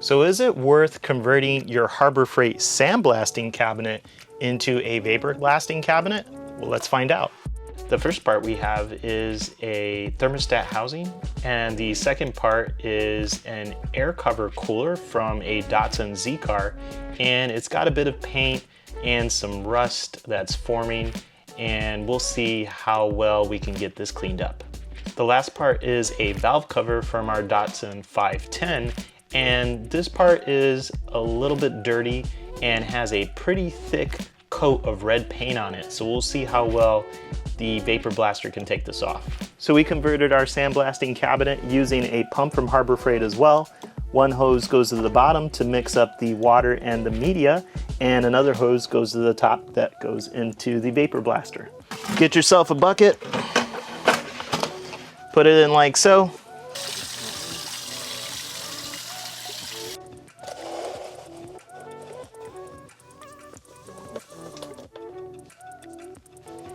So is it worth converting your Harbor Freight sandblasting cabinet into a vapor blasting cabinet? Well, let's find out. The first part we have is a thermostat housing, and the second part is an air cover cooler from a Datsun Z car, and it's got a bit of paint and some rust that's forming, and we'll see how well we can get this cleaned up. The last part is a valve cover from our Datsun 510, and this part is a little bit dirty and has a pretty thick coat of red paint on it, so we'll see how well the vapor blaster can take this off. So we converted our sandblasting cabinet using a pump from Harbor Freight as well. One hose goes to the bottom to mix up the water and the media, and another hose goes to the top that goes into the vapor blaster. Get yourself a bucket, put it in like so.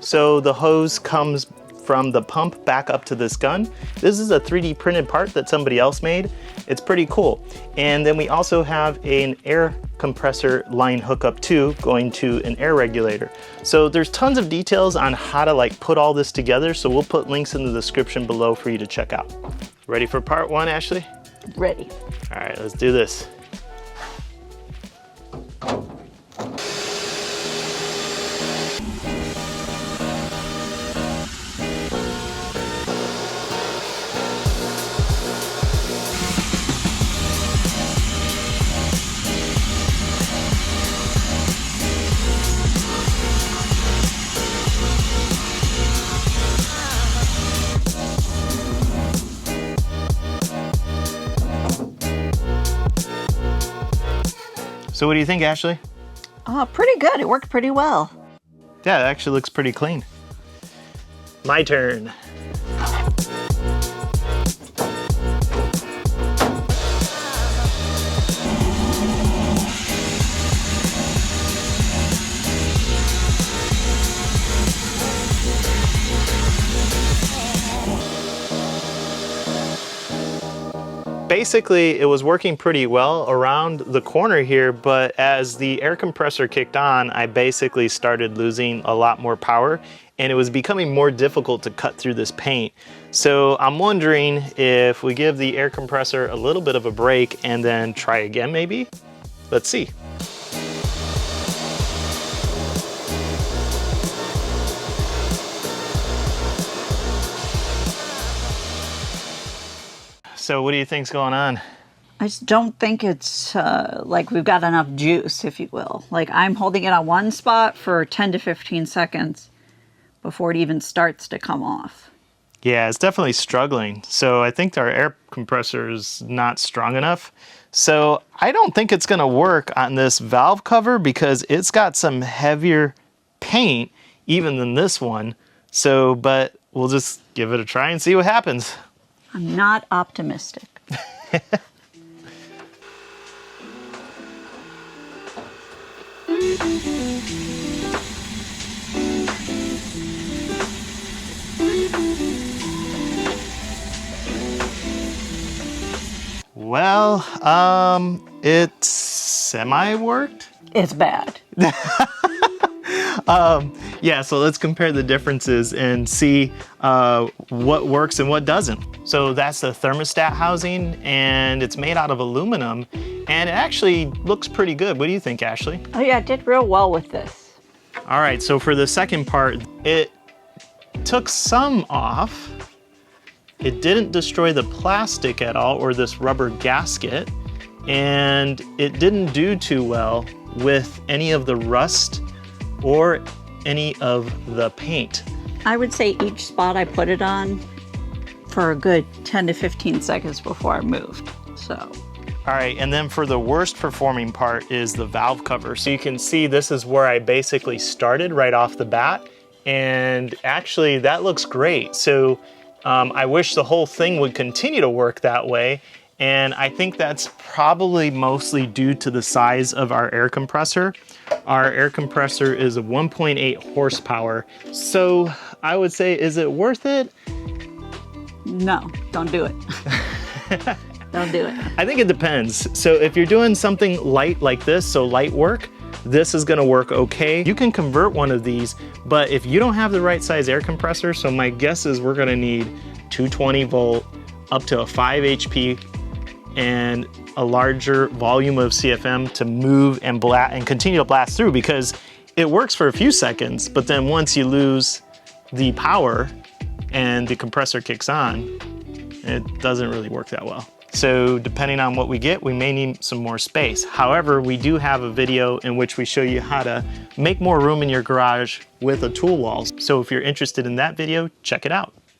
So the hose comes from the pump back up to this gun. This is a 3D printed part that somebody else made. It's pretty cool. And then we also have an air compressor line hookup too, going to an air regulator. So there's tons of details on how to put all this together. So we'll put links in the description below for you to check out. Ready for part one, Ashley? Ready. All right, let's do this. So what do you think, Ashley? Pretty good. It worked pretty well. Yeah, it actually looks pretty clean. My turn. Basically, it was working pretty well around the corner here, but as the air compressor kicked on, I basically started losing a lot more power, and it was becoming more difficult to cut through this paint. So I'm wondering if we give the air compressor a little bit of a break and then try again maybe? Let's see. So what do you think's going on? I just don't think it's like we've got enough juice, if you will. Like I'm holding it on one spot for 10 to 15 seconds before it even starts to come off. Yeah, it's definitely struggling. So I think our air compressor is not strong enough. So I don't think it's gonna work on this valve cover because it's got some heavier paint even than this one. So, but we'll just give it a try and see what happens. I'm not optimistic. Well, it semi-worked. It's bad. Yeah, so let's compare the differences and see what works and what doesn't. So that's the thermostat housing, and it's made out of aluminum, and it actually looks pretty good. What do you think, Ashley? Oh yeah, it did real well with this. All right, so for the second part, it took some off. It didn't destroy the plastic at all, or this rubber gasket, and it didn't do too well with any of the rust or any of the paint. I would say each spot I put it on for a good 10 to 15 seconds before I moved, so. All right, and then for the worst performing part is the valve cover. So you can see this is where I basically started right off the bat, and actually that looks great. So I wish the whole thing would continue to work that way, and I think that's probably mostly due to the size of our air compressor. Our air compressor is a 1.8 horsepower. So I would say, is it worth it? No, don't do it. Don't do it. I think it depends. So if you're doing something light like this, so light work, this is gonna work okay. You can convert one of these, but if you don't have the right size air compressor, so my guess is we're gonna need 220 volt up to a 5 HP and a larger volume of CFM to move and blast and continue to blast through, because it works for a few seconds, but then once you lose the power and the compressor kicks on, it doesn't really work that well. So depending on what we get, we may need some more space. However, we do have a video in which we show you how to make more room in your garage with a tool wall. So if you're interested in that video, check it out.